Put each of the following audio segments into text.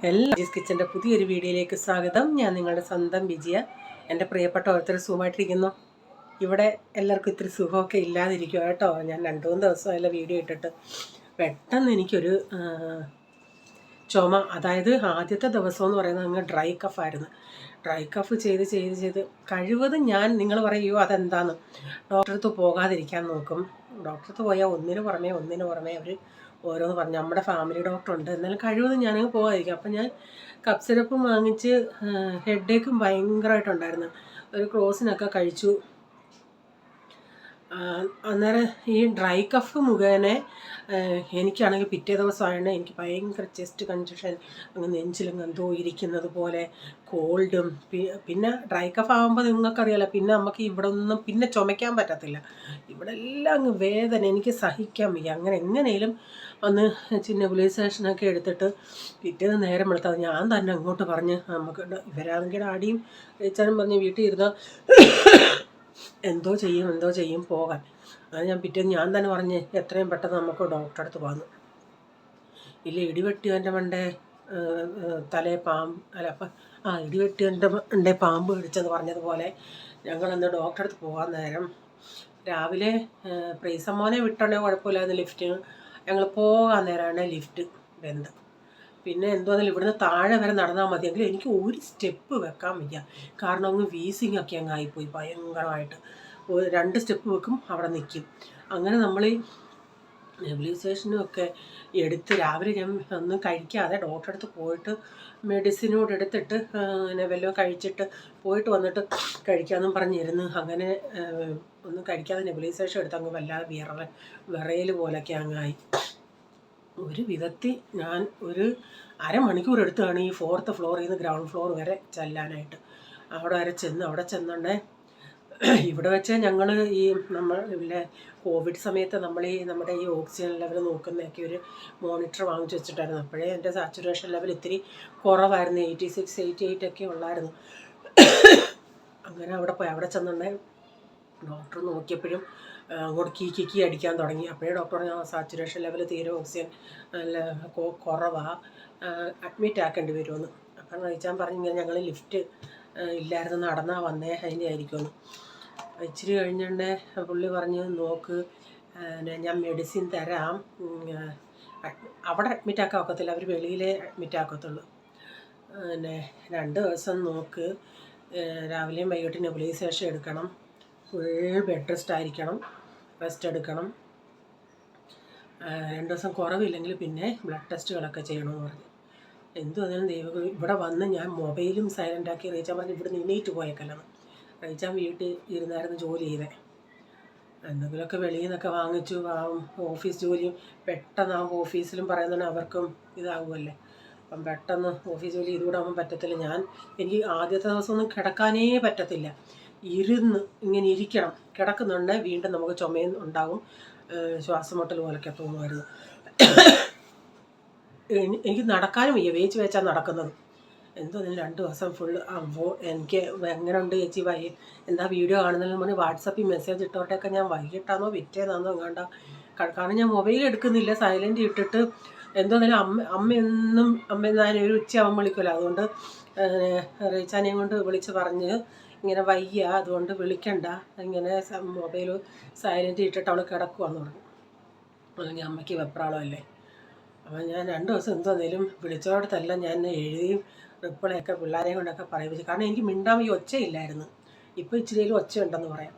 എല്ലാ കിച്ചൻ്റെ പുതിയൊരു വീഡിയോയിലേക്ക് സ്വാഗതം. ഞാൻ നിങ്ങളുടെ സ്വന്തം വിജയ. എൻ്റെ പ്രിയപ്പെട്ട ഓരോരുത്തർ സുഖമായിട്ടിരിക്കുന്നു. ഇവിടെ എല്ലാവർക്കും ഇത്തിരി സുഖമൊക്കെ ഇല്ലാതിരിക്കുക കേട്ടോ. ഞാൻ 2-3 ദിവസമായല്ല വീഡിയോ ഇട്ടിട്ട്. പെട്ടെന്ന് എനിക്കൊരു ചുമ, അതായത് ആദ്യത്തെ ദിവസം എന്ന് പറയുന്നത് അങ്ങ് ഡ്രൈ കഫായിരുന്നു. ഡ്രൈ കഫ് ചെയ്ത് കഴിവതും ഞാൻ, നിങ്ങൾ പറയുമോ അതെന്താന്ന്, ഡോക്ടറെ അടുത്ത് പോകാതിരിക്കാൻ നോക്കും. ഡോക്ടറെ അടുത്ത് പോയാൽ ഒന്നിനു പുറമേ അവർ ഓരോന്ന് പറഞ്ഞു. നമ്മുടെ ഫാമിലി ഡോക്ടറുണ്ട്, എന്നാലും കഴിവതും ഞാനങ്ങ് പോകാതിരിക്കും. അപ്പം ഞാൻ കപ്പ് സിറപ്പും വാങ്ങിച്ച്, ഹെഡേക്കും ഭയങ്കരമായിട്ടുണ്ടായിരുന്നു. ഒരു ക്രോസിനൊക്കെ കഴിച്ചു. അന്നേരം ഈ ഡ്രൈ കഫ് മുഖേന എനിക്കാണെങ്കിൽ പിറ്റേ ദിവസമായത് എനിക്ക് ഭയങ്കര ചെസ്റ്റ് കൺജഷൻ, അങ്ങ് നെഞ്ചിലങ്ങ് എന്തോ ഇരിക്കുന്നത് പോലെ, കോൾഡും. പിന്നെ ഡ്രൈ കഫ് ആകുമ്പോൾ നിങ്ങൾക്കറിയാലോ, പിന്നെ നമുക്ക് ഇവിടെ ഒന്നും പിന്നെ ചുമയ്ക്കാൻ പറ്റത്തില്ല. ഇവിടെ എല്ലാം അങ്ങ് വേദന, എനിക്ക് സഹിക്കാൻ വയ്യ. അങ്ങനെ എങ്ങനെയും ഒന്ന് നെബുലൈസേഷനൊക്കെ എടുത്തിട്ട് പിറ്റേന്ന് നേരം വെളുത്തത് ഞാൻ തന്നെ അങ്ങോട്ട് പറഞ്ഞ്, നമുക്ക് ഇവരാണെങ്കിൽ ആടിയും ചേച്ചനും പറഞ്ഞ് വീട്ടിൽ ഇരുന്ന് എന്തോ ചെയ്യും പോകാൻ. അത് ഞാൻ പിറ്റേന്ന് ഞാൻ തന്നെ പറഞ്ഞ് എത്രയും പെട്ടെന്ന് നമുക്ക് ഡോക്ടറെ അടുത്ത് വന്നു. ഇല്ല ഇടിവെട്ടിയവൻ്റെ മണ്ടേ തലേ പാമ്പ് അല്ല ഇടിവെട്ടിയവൻ്റെ മണ്ടേ പാമ്പ് പിടിച്ചെന്ന് പറഞ്ഞതുപോലെ ഞങ്ങളന്ന് ഡോക്ടറെ അടുത്ത് പോകാൻ നേരം രാവിലെ പ്രീസമ്മോനെ വിട്ടോണ്ടേ കുഴപ്പമില്ലായിരുന്നു. ലിഫ്റ്റിന് ഞങ്ങൾ പോകാൻ നേരമാണ് ലിഫ്റ്റ് ബന്ധം. പിന്നെ എന്തോന്നാലും ഇവിടുന്ന് താഴെ വരെ നടന്നാൽ മതിയെങ്കിലും എനിക്ക് ഒരു സ്റ്റെപ്പ് വെക്കാൻ വയ്യ. കാരണം അങ്ങ് വീസിങ് ഒക്കെ അങ്ങ് ആയിപ്പോയി ഭയങ്കരമായിട്ട്. 2 സ്റ്റെപ്പ് വെക്കും, അവിടെ നിൽക്കും. അങ്ങനെ നമ്മൾ ഈ നെബുലൈസേഷനും ഒക്കെ എടുത്ത് രാവിലെ ഞാൻ ഒന്നും കഴിക്കാതെ ഡോക്ടറെ അടുത്ത് പോയിട്ട് മെഡിസിനോട് എടുത്തിട്ട് പിന്നെ വല്ലതും കഴിച്ചിട്ട് പോയിട്ട് വന്നിട്ട് കഴിക്കാമെന്നും പറഞ്ഞിരുന്നു. അങ്ങനെ ഒന്നും കഴിക്കാതെ നെബുലൈസേഷൻ എടുത്ത് അങ്ങ് വല്ലാതെ വിറയൽ പോലൊക്കെ അങ്ങായി. ഒരു വിധത്തിൽ ഞാൻ ഒരു അരമണിക്കൂർ എടുത്താണ് ഈ 4th ഫ്ലോറിൽ നിന്ന് ഗ്രൗണ്ട് ഫ്ലോർ വരെ ചെല്ലാനായിട്ട്. അവിടെ ചെന്നുണ്ടേ ഇവിടെ വെച്ച് ഞങ്ങൾ ഈ നമ്മളെ കോവിഡ് സമയത്ത് നമ്മുടെ ഈ ഓക്സിജൻ ലെവൽ നോക്കുന്നതൊക്കെ ഒരു മോണിറ്റർ വാങ്ങിച്ചു വെച്ചിട്ടായിരുന്നു. അപ്പോഴേ എൻ്റെ സാച്ചുറേഷൻ ലെവൽ ഇത്തിരി കുറവായിരുന്നു, 86, 88 ഒക്കെ ഉള്ളായിരുന്നു. അങ്ങനെ അവിടെ ചെന്നുണ്ടേ ഡോക്ടർ നോക്കിയപ്പോഴും അങ്ങോട്ട് കീ അടിക്കാൻ തുടങ്ങി. അപ്പോഴേ ഡോക്ടർ പറഞ്ഞ സാച്ചുറേഷൻ ലെവൽ തീരെ ഓക്സിജൻ കുറവാണ്, അഡ്മിറ്റ് ആക്കേണ്ടി വരുമെന്ന്. അപ്പം കഴിച്ചാൽ പറഞ്ഞ് ഇങ്ങനെ ഞങ്ങൾ ലിഫ്റ്റ് ഇല്ലായിരുന്നു, നടന്നാൽ വന്നേ, അതിൻ്റെ ആയിരിക്കുമെന്ന്. ഇച്ചിരി കഴിഞ്ഞുകൊണ്ട് പുള്ളി പറഞ്ഞ് നോക്ക്, ഞാൻ മെഡിസിൻ തരാം, അവിടെ അഡ്മിറ്റ് ആക്കാൻ ഒക്കത്തില്ല, അവർ വെളിയിലേ അഡ്മിറ്റ് ആക്കത്തുള്ളൂ. പിന്നെ 2 ദിവസം നോക്ക്, രാവിലെയും വൈകിട്ട് നെബുലൈസേഷൻ എടുക്കണം, ഫുൾ ബെഡ് റെസ്റ്റ് എടുക്കണം. 2 ദിവസം കുറവില്ലെങ്കിൽ പിന്നെ ബ്ലഡ് ടെസ്റ്റുകളൊക്കെ ചെയ്യണമെന്ന് പറഞ്ഞു. എന്തു അതിനും ദൈവം ഇവിടെ വന്ന് ഞാൻ മൊബൈലും സൈലൻ്റാക്കി. റീച്ചാൻ പറഞ്ഞ് ഇവിടെ എണീറ്റ് പോയേക്കല്ലെന്ന്. റീച്ചാൻ വീട്ടിൽ ഇരുന്നായിരുന്നു ജോലി ചെയ്തേ. എന്തെങ്കിലുമൊക്കെ വെളിയിൽ നിന്നൊക്കെ വാങ്ങിച്ചു. ഓഫീസ് ജോലിയും പെട്ടെന്നാകുമ്പോൾ ഓഫീസിലും പറയുന്നതാണ് അവർക്കും ഇതാകുമല്ലേ. അപ്പം പെട്ടെന്ന് ഓഫീസ് ജോലി ഇതുകൂടെ ആകുമ്പോൾ പറ്റത്തില്ല. എനിക്ക് ആദ്യത്തെ ദിവസമൊന്നും കിടക്കാനേ പറ്റത്തില്ല, ഇരുന്ന് ഇങ്ങനെ ഇരിക്കണം. കിടക്കുന്നുണ്ട് വീണ്ടും നമുക്ക് ചുമയും ഉണ്ടാകും, ശ്വാസം മുട്ടൽ പോലൊക്കെ തോന്നുമായിരുന്നു. എനിക്ക് നടക്കാനും വയ്യ, വേച്ചാൽ നടക്കുന്നത്. എന്തോ 2 ദിവസം ഫുള്ള് എനിക്ക് എങ്ങനെ ഉണ്ട് ചേച്ചി എന്താ വീഡിയോ കാണുന്നതിന് മുന്നേ വാട്സപ്പിൽ മെസ്സേജ് ഇട്ടോട്ടൊക്കെ ഞാൻ വൈകിട്ടാണോ പിറ്റേന്നാണോ എങ്ങാണ്ട. കാരണം ഞാൻ മൊബൈൽ എടുക്കുന്നില്ല, സൈലൻ്റ് ഇട്ടിട്ട് എന്തോന്നാലും അമ്മ ഞാനൊരു ഉച്ചയാവാൻ വിളിക്കുമല്ലോ. അതുകൊണ്ട് റീച്ചാനെയും കൊണ്ട് വിളിച്ച് പറഞ്ഞ് ഇങ്ങനെ വയ്യ, അതുകൊണ്ട് വിളിക്കണ്ട, ഇങ്ങനെ മൊബൈൽ സൈലൻ്റ് ഇട്ടിട്ട് അവൾ കിടക്കുവാന്ന് പറഞ്ഞു. അല്ലെങ്കിൽ അമ്മയ്ക്ക് വെപ്രാളമല്ലേ. അപ്പോൾ ഞാൻ 2 ദിവസം എന്തോന്നേലും വിളിച്ചോടത്തെല്ലാം ഞാൻ എഴുതിയും റിപ്ലൈയൊക്കെ പിള്ളേരെയും കൊണ്ടൊക്കെ പറയിപ്പിച്ചു. കാരണം എനിക്ക് മിണ്ടാൻ ഈ ഒച്ചയില്ലായിരുന്നു. ഇപ്പോൾ ഇച്ചിരിയിലും ഒച്ചയുണ്ടെന്ന് പറയാം.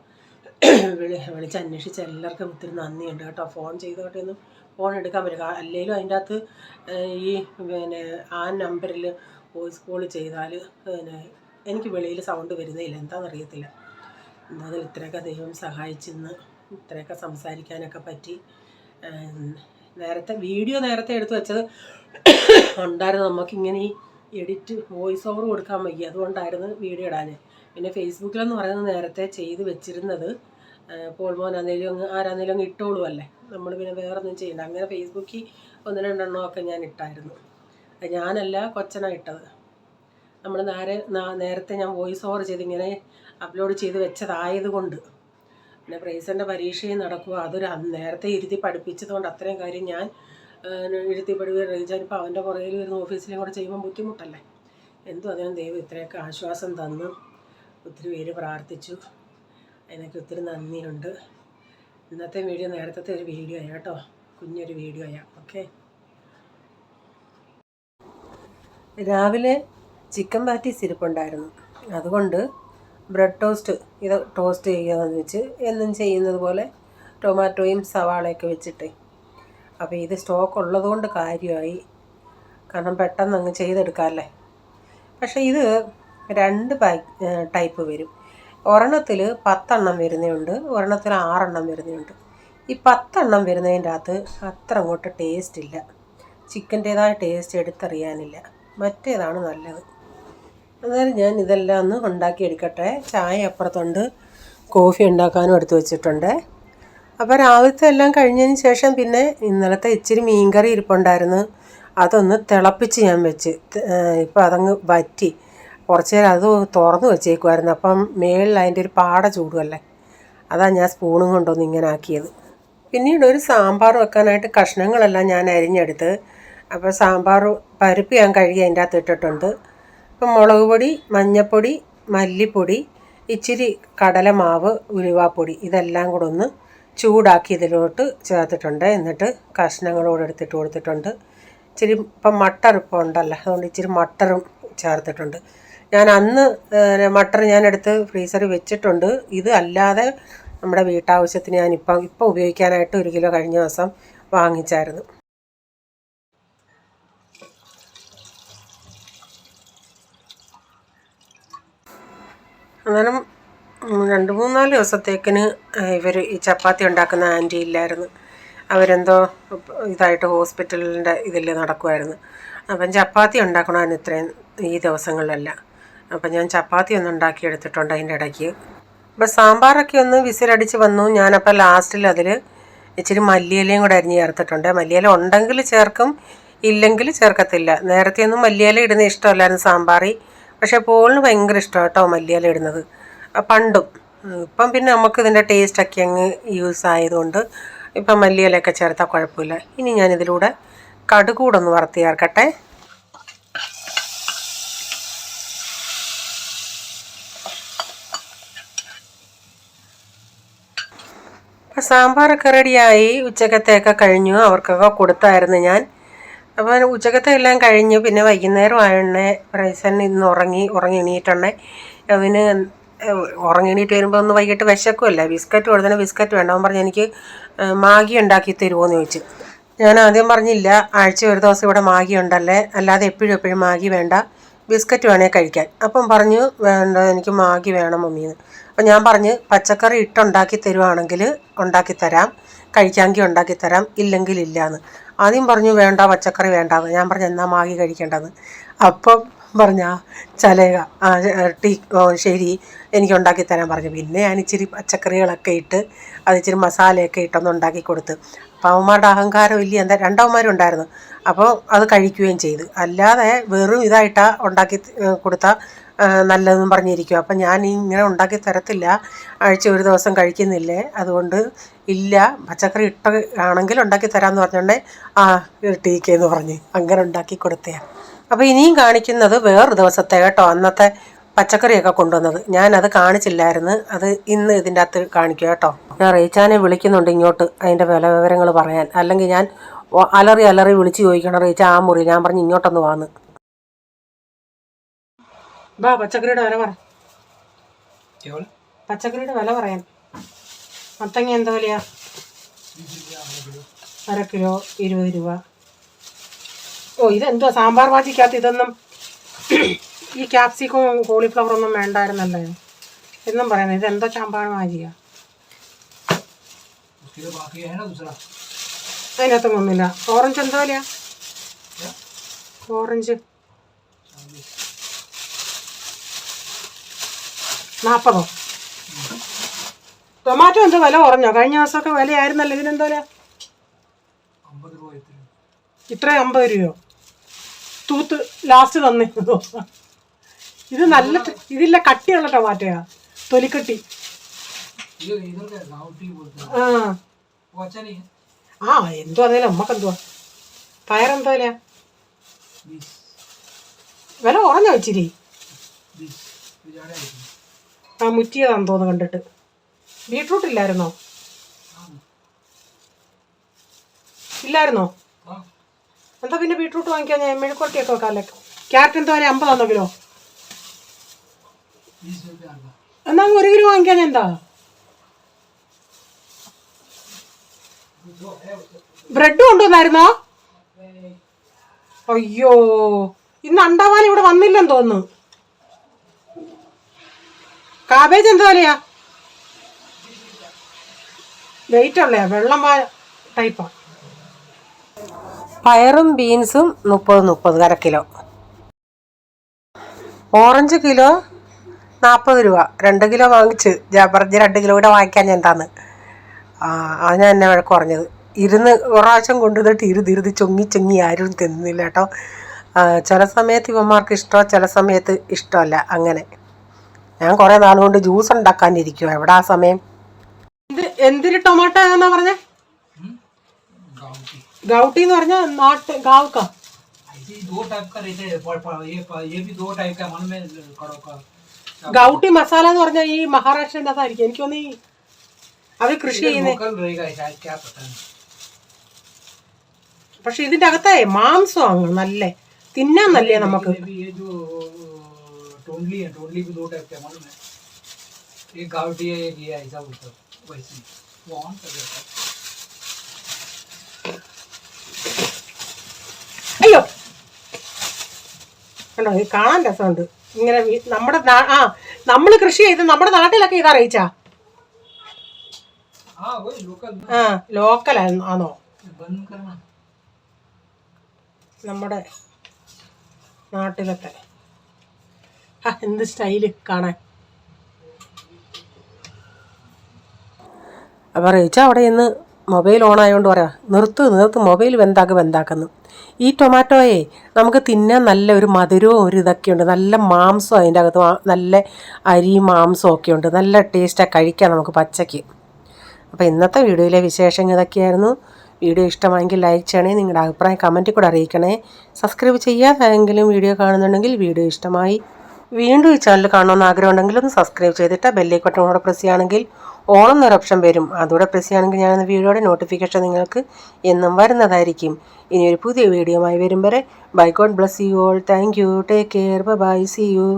വിളിച്ച് അന്വേഷിച്ച് എല്ലാവർക്കും ഒത്തിരി നന്ദിയുണ്ട് കേട്ടോ. ഫോൺ ചെയ്തോട്ടൊന്നും ഫോൺ എടുക്കാൻ പറ്റുക, അല്ലെങ്കിലും അതിൻ്റെ അകത്ത് ഈ പിന്നെ ആ നമ്പറിൽ വോയിസ് കോൾ ചെയ്താൽ പിന്നെ എനിക്ക് വെളിയിൽ സൗണ്ട് വരുന്നില്ല, എന്താണെന്നറിയത്തില്ല. എന്തായാലും ഇത്രയൊക്കെ ദൈവം സഹായിച്ചെന്ന് ഇത്രയൊക്കെ സംസാരിക്കാനൊക്കെ പറ്റി. വീഡിയോ നേരത്തെ എടുത്തു വെച്ചത് ഉണ്ടായിരുന്നു, നമുക്കിങ്ങനെ ഈ എഡിറ്റ് വോയിസ് ഓവർ കൊടുക്കാൻ വയ്യ, അതുകൊണ്ടായിരുന്നു വീഡിയോ ഇടാൻ. പിന്നെ ഫേസ്ബുക്കിലെന്ന് പറയുന്നത് നേരത്തെ ചെയ്ത് വെച്ചിരുന്നത് പോൾമോൻ ആരാന്നേലും അങ്ങ് ഇട്ടോളുമല്ലേ, നമ്മൾ പിന്നെ വേറെ ഒന്നും ചെയ്യണ്ട. അങ്ങനെ ഫേസ്ബുക്കിൽ 1-2 എണ്ണമൊക്കെ ഞാൻ ഇട്ടായിരുന്നു. ഞാനല്ല, കൊച്ചനാണ് ഇട്ടത്. നമ്മൾ നേരത്തെ ഞാൻ വോയിസ് ഓവർ ചെയ്ത് ഇങ്ങനെ അപ്ലോഡ് ചെയ്ത് വെച്ചതായതുകൊണ്ട്. പിന്നെ പ്രൈസൻ്റെ പരീക്ഷയും നടക്കുക, അതൊരു നേരത്തെ ഇരുത്തി പഠിപ്പിച്ചതുകൊണ്ട് അത്രയും കാര്യം ഞാൻ എഴുത്തിപ്പെടുകയും റീജാനിപ്പോൾ അവൻ്റെ പുറകിൽ വരുന്ന ഓഫീസിലും കൂടെ ചെയ്യുമ്പോൾ ബുദ്ധിമുട്ടല്ലേ. എന്തും അതിനും ദൈവം ഇത്രയൊക്കെ ആശ്വാസം തന്നു. ഒത്തിരി പേര് പ്രാർത്ഥിച്ചു, അതിനൊക്കെ ഒത്തിരി നന്ദിയുണ്ട്. ഇന്നത്തെ വീഡിയോ നേരത്തെ ഒരു വീഡിയോ ആയാ കേട്ടോ, കുഞ്ഞൊരു വീഡിയോ ആയാ. ഓക്കെ. രാവിലെ ചിക്കൻ പാറ്റീസ് ഇരിപ്പുണ്ടായിരുന്നു, അതുകൊണ്ട് ബ്രെഡ് ടോസ്റ്റ് ഇത് ടോസ്റ്റ് ചെയ്യാമെന്ന് വെച്ച് എന്നും ചെയ്യുന്നത് പോലെ ടൊമാറ്റോയും സവാളയൊക്കെ വെച്ചിട്ട്. അപ്പോൾ ഇത് സ്റ്റോക്ക് ഉള്ളതുകൊണ്ട് കാര്യമായി, കാരണം പെട്ടെന്ന് അങ്ങ് ചെയ്തെടുക്കാമല്ലേ. പക്ഷേ ഇത് 2 ടൈപ്പ് വരും. ഒരെണ്ണത്തിൽ 10 വരുന്നതുണ്ട്, ഒരെണ്ണത്തിൽ 6 വരുന്നതുണ്ട്. ഈ 10 വരുന്നതിൻ്റെ അകത്ത് അത്ര അങ്ങോട്ട് ടേസ്റ്റ് ഇല്ല, ചിക്കൻ്റേതായ ടേസ്റ്റ് എടുത്തറിയാനില്ല. മറ്റേതാണ് നല്ലത്. അന്നേരം ഞാൻ ഇതെല്ലാം ഒന്ന് ഉണ്ടാക്കിയെടുക്കട്ടെ. ചായ അപ്പുറത്തുണ്ട്, കോഫി ഉണ്ടാക്കാനും എടുത്ത് വെച്ചിട്ടുണ്ട്. അപ്പോൾ രാവിലത്തെ എല്ലാം കഴിഞ്ഞതിന് ശേഷം പിന്നെ ഇന്നലത്തെ ഇച്ചിരി മീൻകറി ഇരിപ്പുണ്ടായിരുന്നു, അതൊന്ന് തിളപ്പിച്ച് ഞാൻ വെച്ച്. ഇപ്പം അതങ്ങ് വറ്റി. കുറച്ച് നേരം അത് തുറന്ന് വെച്ചേക്കുമായിരുന്നു. അപ്പം മേളിൽ അതിൻ്റെ ഒരു പാട ചൂടുമല്ലേ, അതാണ് ഞാൻ സ്പൂണും കൊണ്ടൊന്ന് ഇങ്ങനെ ആക്കിയത്. പിന്നീട് ഒരു സാമ്പാർ വെക്കാനായിട്ട് കഷ്ണങ്ങളെല്ലാം ഞാൻ അരിഞ്ഞെടുത്ത്. അപ്പോൾ സാമ്പാർ പരിപ്പ് ഞാൻ കഴുകി അതിൻ്റെ അകത്ത് ഇട്ടിട്ടുണ്ട്. ഇപ്പം മുളക് പൊടി, മഞ്ഞൾപ്പൊടി, മല്ലിപ്പൊടി, ഇച്ചിരി കടലമാവ്, ഉലുവാപ്പൊടി ഇതെല്ലാം കൂടെ ഒന്ന് ചൂടാക്കി ഇതിലോട്ട് ചേർത്തിട്ടുണ്ട്. എന്നിട്ട് കഷ്ണങ്ങളോട് എടുത്തിട്ട് കൊടുത്തിട്ടുണ്ട്. ഇച്ചിരി ഇപ്പം മട്ടർ ഇപ്പോൾ ഉണ്ടല്ലോ, അതുകൊണ്ട് ഇച്ചിരി മട്ടറും ചേർത്തിട്ടുണ്ട്. ഞാൻ അന്ന് മട്ടർ ഞാനെടുത്ത് ഫ്രീസറിൽ വെച്ചിട്ടുണ്ട്. ഇത് അല്ലാതെ നമ്മുടെ വീട്ടാവശ്യത്തിന് ഞാനിപ്പം ഉപയോഗിക്കാനായിട്ട് 1 കിലോ കഴിഞ്ഞ ദിവസം വാങ്ങിച്ചായിരുന്നു. അന്നേരം 2-3-4 ദിവസത്തേക്കിന് ഇവർ ഈ ചപ്പാത്തി ഉണ്ടാക്കുന്ന ആൻറ്റി ഇല്ലായിരുന്നു. അവരെന്തോ ഇതായിട്ട് ഹോസ്പിറ്റലിൻ്റെ ഇതിൽ നടക്കുമായിരുന്നു. അപ്പം ചപ്പാത്തി ഉണ്ടാക്കണമെന്ന് ഇത്രയും ഈ ദിവസങ്ങളിലെല്ലാം. അപ്പം ഞാൻ ചപ്പാത്തി ഒന്ന് ഉണ്ടാക്കിയെടുത്തിട്ടുണ്ട് അതിൻ്റെ ഇടയ്ക്ക്. അപ്പം സാമ്പാറൊക്കെ ഒന്ന് വിസിലടിച്ച് വന്നു. ഞാനപ്പോൾ ലാസ്റ്റിൽ അതിൽ ഇച്ചിരി മല്ലിയിലയും കൂടെ അരിഞ്ഞ് ചേർത്തിട്ടുണ്ട്. മല്ലിയില ഉണ്ടെങ്കിൽ ചേർക്കും, ഇല്ലെങ്കിൽ ചേർക്കത്തില്ല. നേരത്തെ ഒന്നും മല്ലിയില ഇടുന്ന ഇഷ്ടമല്ലായിരുന്നു സാമ്പാറിൽ, പക്ഷേ പോളിന് ഭയങ്കര ഇഷ്ടമാണ് കേട്ടോ മല്ലിയില ഇടുന്നത്, പണ്ടും. ഇപ്പം പിന്നെ നമുക്ക് ഇതിൻ്റെ ടേസ്റ്റൊക്കെ അങ്ങ് യൂസ് ആയതുകൊണ്ട് ഇപ്പം മല്ലിയിലയൊക്കെ ചേർത്താൽ കുഴപ്പമില്ല. ഇനി ഞാനിതിലൂടെ കടുക് കൂടെ ഒന്ന് വറുത്ത് ചേർക്കട്ടെ. അപ്പം സാമ്പാറൊക്കെ റെഡിയായി. ഉച്ചക്കത്തെയൊക്കെ കഴിഞ്ഞു, അവർക്കൊക്കെ കൊടുത്തായിരുന്നു ഞാൻ. അപ്പോൾ ഉച്ചക്കത്തെ എല്ലാം കഴിഞ്ഞു. പിന്നെ വൈകുന്നേരം ആയണേ റൈസൻ ഇന്ന് ഉറങ്ങി എണീറ്റണേ. അവന് എണീറ്റ് വരുമ്പോൾ ഒന്ന് വൈകിട്ട് വിശക്കുമല്ലേ, ബിസ്ക്കറ്റ് കൊടുത്തന്നെ ബിസ്ക്കറ്റ് വേണ്ടാവും പറഞ്ഞ് എനിക്ക് മാഗി ഉണ്ടാക്കി തരുമോ എന്ന് ചോദിച്ചു. ഞാൻ ആദ്യം പറഞ്ഞില്ല, ആഴ്ച ഒരു ദിവസം ഇവിടെ മാഗി ഉണ്ടല്ലേ, അല്ലാതെ എപ്പോഴും മാഗി വേണ്ട, ബിസ്ക്കറ്റ് വേണേൽ കഴിക്കാൻ. അപ്പം പറഞ്ഞു വേണ്ട, എനിക്ക് മാഗി വേണം മമ്മീന്ന്. അപ്പം ഞാൻ പറഞ്ഞ് പച്ചക്കറി ഇട്ടുണ്ടാക്കി തരുവാണെങ്കിൽ ഉണ്ടാക്കിത്തരാം, കഴിക്കാമെങ്കിൽ ഉണ്ടാക്കിത്തരാം, ഇല്ലെങ്കിൽ ഇല്ലയെന്ന്. ആദ്യം പറഞ്ഞു വേണ്ട, പച്ചക്കറി വേണ്ടാന്ന്. ഞാൻ പറഞ്ഞു എന്നാൽ മാഗി കഴിക്കേണ്ടത്. അപ്പം പറഞ്ഞാ ചലേക ശരി എനിക്ക് ഉണ്ടാക്കിത്തരാൻ പറഞ്ഞു. പിന്നെ ഞാൻ ഇച്ചിരി പച്ചക്കറികളൊക്കെ ഇട്ട് അതിച്ചിരി മസാലയൊക്കെ ഇട്ടൊന്ന് ഉണ്ടാക്കി കൊടുത്ത്. അപ്പം അവന്മാരുടെ അഹങ്കാരം ഇല്ല, എന്താ 2 അവന്മാരും ഉണ്ടായിരുന്നു. അപ്പോൾ അത് കഴിക്കുകയും ചെയ്തു. അല്ലാതെ വെറും ഇതായിട്ടാണ് ഉണ്ടാക്കി കൊടുത്താൽ നല്ലതെന്നും പറഞ്ഞിരിക്കും. അപ്പം ഞാൻ ഇങ്ങനെ ഉണ്ടാക്കി തരത്തില്ല, ആഴ്ച ഒരു ദിവസം കഴിക്കുന്നില്ലേ, അതുകൊണ്ട് ഇല്ല, പച്ചക്കറി ഇട്ട ആണെങ്കിൽ ഉണ്ടാക്കി തരാമെന്ന് പറഞ്ഞോണ്ടേ ടീക്കെന്ന് പറഞ്ഞ് അങ്ങനെ ഉണ്ടാക്കി കൊടുത്തതാണ്. അപ്പോൾ ഇനിയും കാണിക്കുന്നത് വേറൊരു ദിവസത്തെ കേട്ടോ, അന്നത്തെ പച്ചക്കറിയൊക്കെ കൊണ്ടുവന്നത് ഞാനത് കാണിച്ചില്ലായിരുന്നു, അത് ഇന്ന് ഇതിൻ്റെ അകത്ത് കാണിക്കുക കേട്ടോ. ഞാൻ റീച്ചാനെ വിളിക്കുന്നുണ്ട് ഇങ്ങോട്ട് അതിൻ്റെ വില വിവരങ്ങൾ പറയാൻ, അല്ലെങ്കിൽ ഞാൻ അലറി വിളിച്ച് ചോദിക്കണം റീച്ച ആ മുറി. ഞാൻ പറഞ്ഞു ഇങ്ങോട്ടൊന്ന് വാന്ന്. ബാ പച്ചക്കറിയുടെ വില പറ, പച്ചക്കറിയുടെ വില പറയാൻ. മത്തങ്ങ എന്താ വിലയാ? 1/2 കിലോ 20 രൂപ. ഓ ഇതെന്തോ സാമ്പാർ ഭാജിക്കകത്ത് ഇതൊന്നും ഈ ക്യാപ്സിക്കും കോളിഫ്ലവറൊന്നും വേണ്ടായിരുന്നല്ലോ എന്നും പറയുന്നത്. ഇതെന്തോ സാമ്പാർ ഭാജിയാ, അതിനകത്തൊന്നും ഒന്നുമില്ല. ഓറഞ്ച് എന്തോ വിലയാ? ഓറഞ്ച് 40. ടൊമാറ്റോ എന്തോ വില കുറഞ്ഞോ? കഴിഞ്ഞ ദിവസമൊക്കെ വിലയായിരുന്നല്ലോ, ഇതിനെന്തോ വില? ഇത്ര 50 രൂപയോ? തൂത്ത് ലാസ്റ്റ് തന്നെ. ഇത് നല്ല ഇതില്ല, കട്ടിയുള്ള ടൊമാറ്റോയാ, തൊലിക്കട്ടി. ആ എന്തോ അതേലും നമ്മക്കെന്തുവാ. പയറെന്തോ വില? വില കുറഞ്ഞോ ഇച്ചിരി? ആ മുറ്റിയതാന്ന് തോന്നുന്നു കണ്ടിട്ട്. ബീട്രൂട്ട് ഇല്ലായിരുന്നോ? ഇല്ലായിരുന്നോ? എന്താ പിന്നെ ബീട്രൂട്ട് വാങ്ങിക്കാൻ? ഞാൻ മെഴുക്കുവരട്ടിയൊക്കെ വെക്കാല്ലേ. ക്യാരറ്റ് എന്തോ വില? 50 കിലോ? എന്നാ 1 കിലോ വാങ്ങിക്കാൻ എന്താ? ബ്രെഡ് കൊണ്ടുവന്നായിരുന്നോ? അയ്യോ, ഇന്ന് അണ്ടവാൻ ഇവിടെ വന്നില്ലെന്ന് തോന്നുന്നു. കാബേജ് എന്താ വിലയാ? വെയിറ്റ് ഉള്ളയാ, വെള്ളം ടൈപ്പാ. പയറും ബീൻസും 30 അര കിലോ. ഓറഞ്ച് കിലോ 40 രൂപ. 2 കിലോ വാങ്ങിച്ച്. ഞാൻ പറഞ്ഞ് 2 കിലോ കൂടെ വാങ്ങിക്കാൻ എന്താന്ന്. അതിന് തന്നെ വില കുറഞ്ഞത്. ഇരുന്ന് പ്രാവശ്യം കൊണ്ടുവന്നിട്ട് ഇരുന്ന് ചൊങ്ങി ആരും തിന്നില്ല കേട്ടോ. ചില സമയത്ത് ഇവന്മാർക്ക് ഇഷ്ടമാണ്, ചില സമയത്ത് ഇഷ്ടമല്ല. അങ്ങനെ ഞാൻ കുറേ നാളുകൊണ്ട് ജ്യൂസ് ഉണ്ടാക്കാനിരിക്കുമോ. എവിടെ ആ സമയം? എന്തൊരു ടൊമാറ്റോ എന്നാ പറഞ്ഞേ? ഗൗട്ടി എന്ന് പറഞ്ഞാൽ ഗാവുക്ക. ഗൗട്ടി മസാല എന്ന് പറഞ്ഞാൽ ഈ മഹാരാഷ്ട്രൻ്റെ അതായിരിക്കും എനിക്ക് തോന്നി. അവർ കൃഷി ചെയ്യുന്നത്. പക്ഷെ ഇതിന്റെ അകത്തെ മാംസമാണ് നല്ല, തിന്നാൻ നല്ലേ നമുക്ക്. അയ്യോ കണ്ടോ, ഇത് കാണാൻ രസമുണ്ട് ഇങ്ങനെ. നമ്മുടെ നമ്മൾ കൃഷി ചെയ്ത് നമ്മുടെ നാട്ടിലൊക്കെ ഇതാ അറിയിച്ചാ. ലോക്കൽ ആണോ? നമ്മുടെ നാട്ടിലൊക്കെ എന്ത് സ്റ്റൈല് കാണാൻ. അപ്പോൾ റേച്ച അവിടെ നിന്ന് മൊബൈൽ ഓൺ ആയതുകൊണ്ട് പറയാം, നിർത്ത് മൊബൈൽ വെന്താക്കുന്നു. ഈ ടൊമാറ്റോയെ നമുക്ക് തിന്നാൻ നല്ല ഒരു മധുരവും ഒരു ഇതൊക്കെയുണ്ട്. നല്ല മാംസം അതിൻ്റെ അകത്ത്, നല്ല അരിയും മാംസവും ഒക്കെ ഉണ്ട്. നല്ല ടേസ്റ്റാണ് കഴിക്കാം നമുക്ക് പച്ചയ്ക്ക്. അപ്പോൾ ഇന്നത്തെ വീഡിയോയിലെ വിശേഷങ്ങൾ ഇതൊക്കെയായിരുന്നു. വീഡിയോ ഇഷ്ടമായെങ്കിൽ ലൈക്ക് ചെയ്യണേ, നിങ്ങളുടെ അഭിപ്രായം കമൻറ്റിൽ കൂടെ അറിയിക്കണേ. സബ്സ്ക്രൈബ് ചെയ്യാതെങ്കിലും വീഡിയോ കാണുന്നുണ്ടെങ്കിൽ വീഡിയോ ഇഷ്ടമായി വീണ്ടും ഈ ചാനൽ കാണണമെന്ന് ആഗ്രഹം ഉണ്ടെങ്കിൽ ഒന്ന് സബ്സ്ക്രൈബ് ചെയ്തിട്ട് ബെല്ലൈക്കൺ കൂടെ പ്രസ് ചെയ്യുകയാണെങ്കിൽ ഓൾ എന്നൊരു ഓപ്ഷൻ വരും. അതുകൂടെ പ്രസ് ചെയ്യുകയാണെങ്കിൽ ഞാൻ വീഡിയോയുടെ നോട്ടിഫിക്കേഷൻ നിങ്ങൾക്ക് എന്നും വരുന്നതായിരിക്കും. ഇനി ഒരു പുതിയ വീഡിയോയുമായി വരും വരെ bye, God bless you all. Thank you. Take care. Bye. See U.